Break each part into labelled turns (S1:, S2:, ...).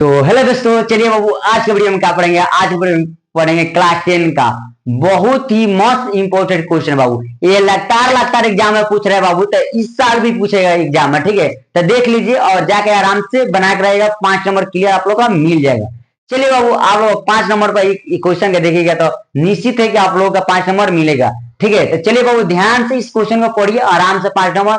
S1: तो हेलो दोस्तों, चलिए बाबू आज के वीडियो में क्या पढ़ेंगे। आज पढ़ेंगे क्लास 10 का बहुत ही मस्त इंपोर्टेंट क्वेश्चन बाबू। ये लगातार लगातार एग्जाम में पूछ रहे हैं बाबू, तो इस साल भी पूछेगा एग्जाम में। ठीक है, तो देख लीजिए और जाके आराम से बना के रहेगा। 5 नंबर क्लियर आप लोग का मिल जाएगा। चलिए बाबू, आप लोग 5 नंबर पर क्वेश्चन का देखिएगा तो निश्चित है कि आप लोगों का 5 नंबर मिलेगा। ठीक है, तो चलिए बाबू ध्यान से इस क्वेश्चन को पढ़िए, आराम से 5 नंबर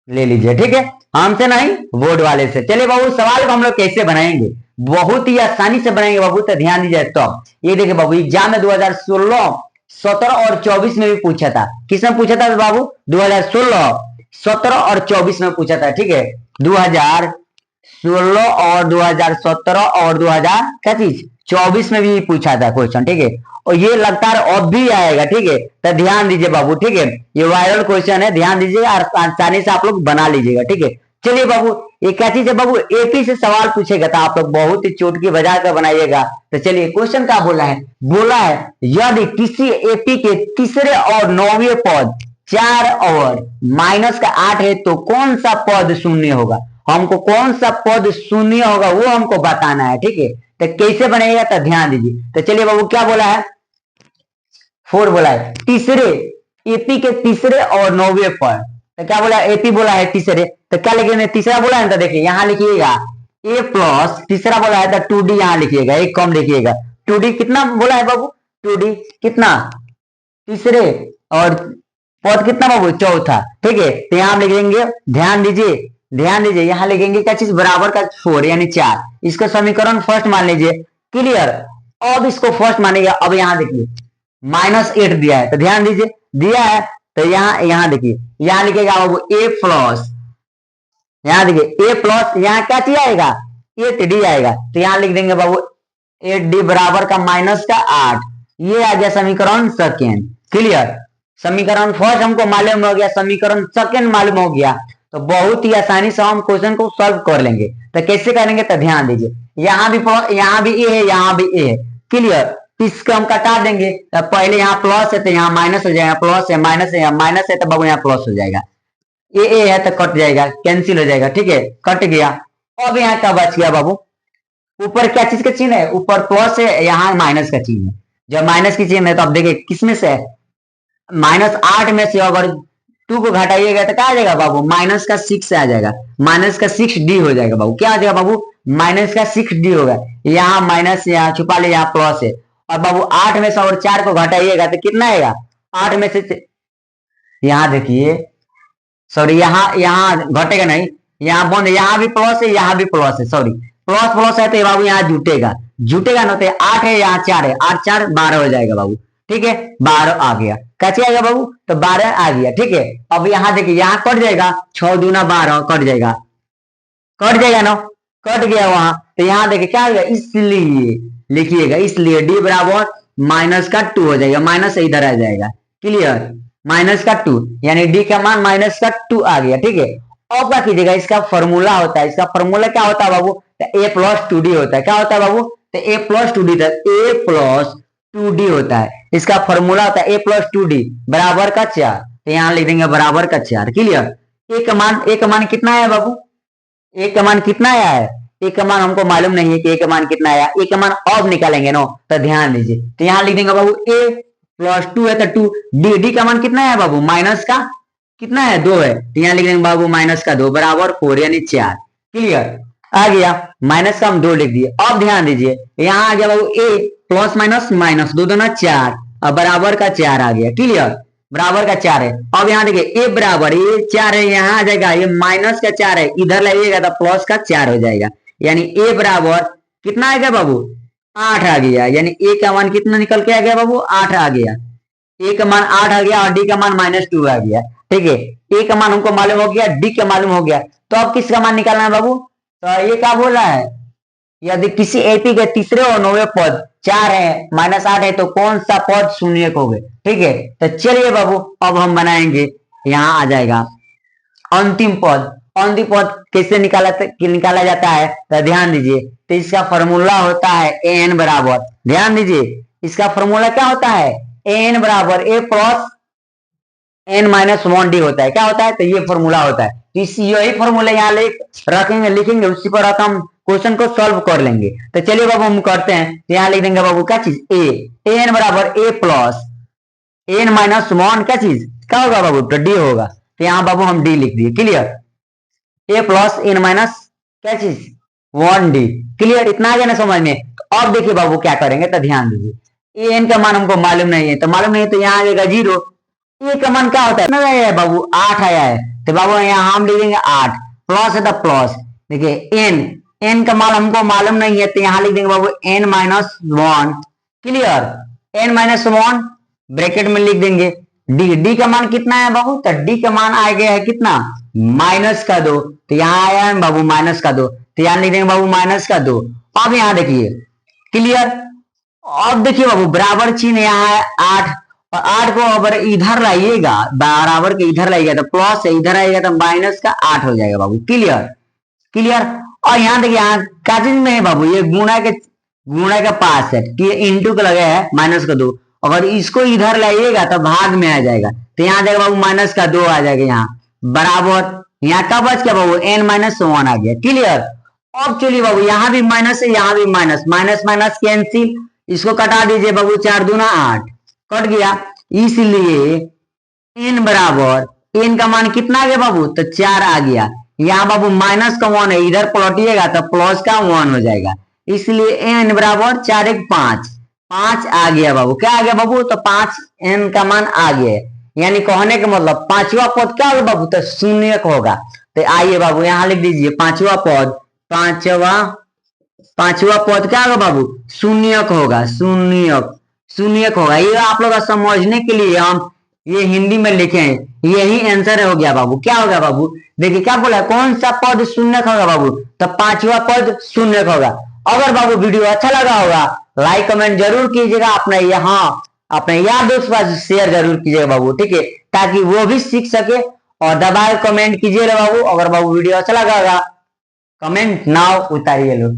S1: ले लीजिए। ठीक है, हमसे नहीं बोर्ड वाले से। चलिए बाबू, सवाल को हम लोग कैसे बनाएंगे, बहुत ही आसानी से बनाएंगे बाबू, तो ध्यान दीजिए। तो ये देखिए बाबू, एग्जाम में 2016, 17 और 24 में भी पूछा था। किसमें पूछा था बाबू? 2016, 17 और 24 में पूछा था। ठीक है, 2016 और 2017 और 2000 क्या चीज 24 में भी पूछा था क्वेश्चन। ठीक है, और ये लगातार अब भी आएगा। ठीक है, तो ध्यान दीजिए बाबू। ठीक है, ये वायरल क्वेश्चन है, ध्यान दीजिएगा और आसानी से आप लोग बना लीजिएगा। ठीक है, चलिए बाबू, ये क्या चीज है बाबू? एपी से सवाल पूछेगा तो आप लोग बहुत ही चुटकी बजा कर बनाइएगा। तो चलिए, क्वेश्चन क्या बोला है? बोला है यदि किसी एपी के तीसरे और 9वें पद 4 और -8 है तो कौन सा पद शून्य होगा। हमको कौन सा पद शून्य होगा वो हमको बताना है। ठीक है, तो कैसे बनेगा तो ध्यान दीजिए। तो चलिए बाबू, क्या बोला है? 4 बोला है तीसरे, एपी के तीसरे और 9वें पद। तो क्या बोला? एपी बोला है तीसरे, तो क्या लिखेंगे? तीसरा बोला है तो देखिए यहां लिखिएगा ए प्लस, तीसरा बोला है तो 2D यहां लिखिएगा, एक कम लिखिएगा। 2D कितना बोला है बाबू? 2D कितना? तीसरे और पद कितना बाबू? चौथा। ठीक है, तो यहां लिख देंगे, ध्यान दीजिए, ध्यान दीजिए, यहां लिखेंगे क्या चीज? बराबर का 4 यानी 4। इसका समीकरण फर्स्ट मान लीजिए। क्लियर? अब इसको फर्स्ट मानेगा। अब यहां देखिए -8 दिया है, तो ध्यान दीजिए, दिया है तो यहां देखिए, यहां लिखेगा बाबू ए प्लस, यहां देखिए ए प्लस, यहां क्या चीज आएगा? 8D आएगा, तो यहां लिख देंगे बाबू 8D बराबर का -8। ये आ गया समीकरण सेकेंड। क्लियर? समीकरण फर्स्ट हमको मालूम हो गया, समीकरण सेकेंड मालूम हो गया, तो बहुत ही आसानी से हम क्वेश्चन को सॉल्व कर लेंगे। तो कैसे करेंगे तो ध्यान दीजिए, यहाँ भी ए है, यहाँ भी ए है। क्लियर? इसको हम कटा देंगे, तो पहले यहाँ प्लस है तो यहाँ माइनस हो जाएगा, प्लस है माइनस है, यहाँ माइनस है तो बाबू यहाँ प्लस हो जाएगा। ए है तो कट जाएगा, कैंसिल हो जाएगा। ठीक है, कट गया। अब यहाँ क्या बच गया बाबू? ऊपर क्या चीज का चिन्ह है? ऊपर प्लस है, यहाँ माइनस का चिन्ह है। जब माइनस की चिन्ह है तो अब देखिए किसमें से है? -8 में से अगर 2 को घटाइएगा तो क्या आ जाएगा बाबू? -6 आ जाएगा, -6D हो जाएगा बाबू। क्या आ जाएगा बाबू? -6D होगा। यहाँ माइनस, यहाँ छुपा ले, यहाँ प्लस है। और बाबू 8 में से और 4 को घटाइएगा तो कितना आएगा? 8 में से, यहाँ देखिए, सॉरी, यहाँ यहाँ घटेगा नहीं, यहाँ बंद, यहाँ भी प्लस है, यहाँ भी प्लस है। सॉरी, प्लस प्लस है तो बाबू यहाँ जुटेगा, जुटेगा ना, तो 8 है, यहाँ 4 है, 8 4 12 हो जाएगा बाबू। ठीक है, 12 आ गया। कैसे आएगा बाबू? तो 12 आ गया। ठीक है, अब यहाँ देखिए, यहाँ कट जाएगा, 6 दूना 12 कट जाएगा, कट जाएगा ना, कट गया वहां। तो यहाँ देखिए क्या हो गया? इसलिए लिखिएगा, इसलिए डी बराबर -2 हो जाएगा, माइनस इधर आ जाएगा। क्लियर? -2 यानी डी का मान -2 आ गया। ठीक है, अब क्या कीजिएगा? इसका फॉर्मूला होता है, इसका फॉर्मूला क्या होता है बाबू? तो A+2D होता है। क्या होता है बाबू? तो A+2D, A+2D होता है। इसका फॉर्मूला होता है A+2D बराबर का 4। तो यहाँ लिख देंगे बराबर का 4। क्लियर? ए का मान कितना है बाबू? ए का मान कितना आया है? ए का मान हमको मालूम नहीं है कि ए का मान कितना आया। ए का मान अब निकालेंगे नो, तो ध्यान दीजिए, तो यहाँ लिख देंगे बाबू A+2 है तो 2, डी का मान कितना है बाबू? माइनस का कितना है? 2 है, तो यहाँ लिख देंगे बाबू -2 बराबर 4 यानी 4। क्लियर? आ गया, माइनस का हम 2 लिख दिए। अब ध्यान दीजिए, यहाँ आ गया बाबू ए प्लस माइनस माइनस 2 दूना 4 और बराबर का 4 आ गया। क्लियर? बराबर का 4 है। अब यहाँ देखिए ए बराबर, ये 4 है, यहाँ आ जाएगा, ये माइनस का 4 है, इधर लाइएगा तो प्लस का 4 हो जाएगा। यानी ए बराबर कितना आ गया बाबू? 8 आ गया। यानी ए का मान कितना निकल के आ गया बाबू? 8 आ गया। ए का मान 8 आ गया और डी का मान -2 आ गया। ठीक है, ए का मान हमको मालूम हो गया, डी का मालूम हो गया, तो अब किसका मान निकालना है बाबू? तो ये क्या बोल रहा है? यदि किसी एपी के तीसरे और 9वें पद 4 है, -8 है तो कौन सा पद शून्य होगा? ठीक है, तो चलिए बाबू, अब हम बनाएंगे। यहाँ आ जाएगा अंतिम पद। अंतिम पद कैसे निकाला जाता है तो ध्यान दीजिए, तो इसका फॉर्मूला होता है एन बराबर, ध्यान दीजिए, इसका फॉर्मूला क्या होता है? एन बराबर a plus n minus one d होता है, क्या होता है, तो ये फॉर्मूला होता है। तो इस यही फॉर्मूला यहाँ रखेंगे, लिखेंगे, उसी पर हम क्वेश्चन को सॉल्व कर लेंगे। तो चलिए बाबू हम करते हैं। तो यहाँ लिख देंगे बाबू क्या चीज, ए एन बराबर a plus N minus one, क्या चीज क्या होगा बाबू, तो डी होगा। तो यहाँ बाबू हम डी लिख दिए, क्लियर। ए प्लस एन माइनस क्या चीज वन डी, क्लियर। इतना आ गया ना समझ में। तो अब देखिए बाबू क्या करेंगे, तो ध्यान दीजिए, ए एन का मान हमको मालूम नहीं है, तो मालूम नहीं है तो यहाँ आ जाएगा 0। ए का मान क्या होता है, कितना आया है बाबू, 8 आया है। तो बाबू यहाँ हम लिख देंगे 8, प्लस है तो प्लस, देखिए एन का मान हमको मालूम नहीं है, तो यहाँ लिख देंगे बाबू n minus one, clear. N minus one bracket में लिख देंगे डी का मान कितना है बाबू, तो डी का मान आ गया है कितना, माइनस का 2। तो यहाँ आया है बाबू माइनस का 2, तो यहाँ लिख देंगे बाबू माइनस का 2। अब यहाँ देखिए, क्लियर। अब देखिए बाबू बराबर चिन्ह यहाँ है 8, और 8 को अगर इधर लाइएगा, बराबर के इधर लाइएगा तो प्लस है, इधर आएगा तो माइनस का 8 हो जाएगा बाबू, क्लियर क्लियर। और यहाँ देखिए, यहाँ क्या चीज में है बाबू, ये गुणा के पास है कि इंटू का लगा है माइनस का 2, अगर इसको इधर लाइएगा तो भाग में आ जाएगा, तो यहाँ जाएगा बाबू माइनस का 2 आ जाएगा, यहाँ बराबर, यहाँ का बच गया बाबू एन माइनस वन आ गया, क्लियर। अब चलिए बाबू यहाँ भी माइनस है, यहाँ भी माइनस, माइनस माइनस कैंसिल, इसको कटा दीजिए बाबू, 4 दूना 8 कट गया। इसलिए एन बराबर, एन का मान कितना आ गया बाबू, तो 4 आ गया। यहाँ बाबू माइनस का 1 है, इधर पलटिएगा तो प्लस का 1 हो जाएगा, इसलिए एन बराबर 4 1 5, 5 आ गया बाबू। क्या आ गया बाबू, तो 5 एन का मान आ गया, यानी कहने का मतलब पांचवा पद क्या होगा बाबू, तो शून्यक होगा। तो आइए बाबू यहाँ लिख दीजिए पांचवा पद, पांचवा पद क्या होगा बाबू, शून्यक होगा, शून्यक होगा। ये आप लोग समझने के लिए हम ये हिंदी में लिखे हैं, यही आंसर हो गया बाबू। क्या होगा बाबू, देखिए क्या बोला, कौन सा पद शून्यक होगा बाबू, तो पांचवा पद शून्यक होगा। अगर बाबू वीडियो अच्छा लगा होगा लाइक कमेंट जरूर कीजिएगा, अपने यार दोस्त पास शेयर जरूर कीजिएगा बाबू, ठीक है, ताकि वो भी सीख सके। और दबाए कमेंट कीजिएगा बाबू। अगर बाबू वीडियो अच्छा लगा होगा कमेंट नाउ उतारिए लोग।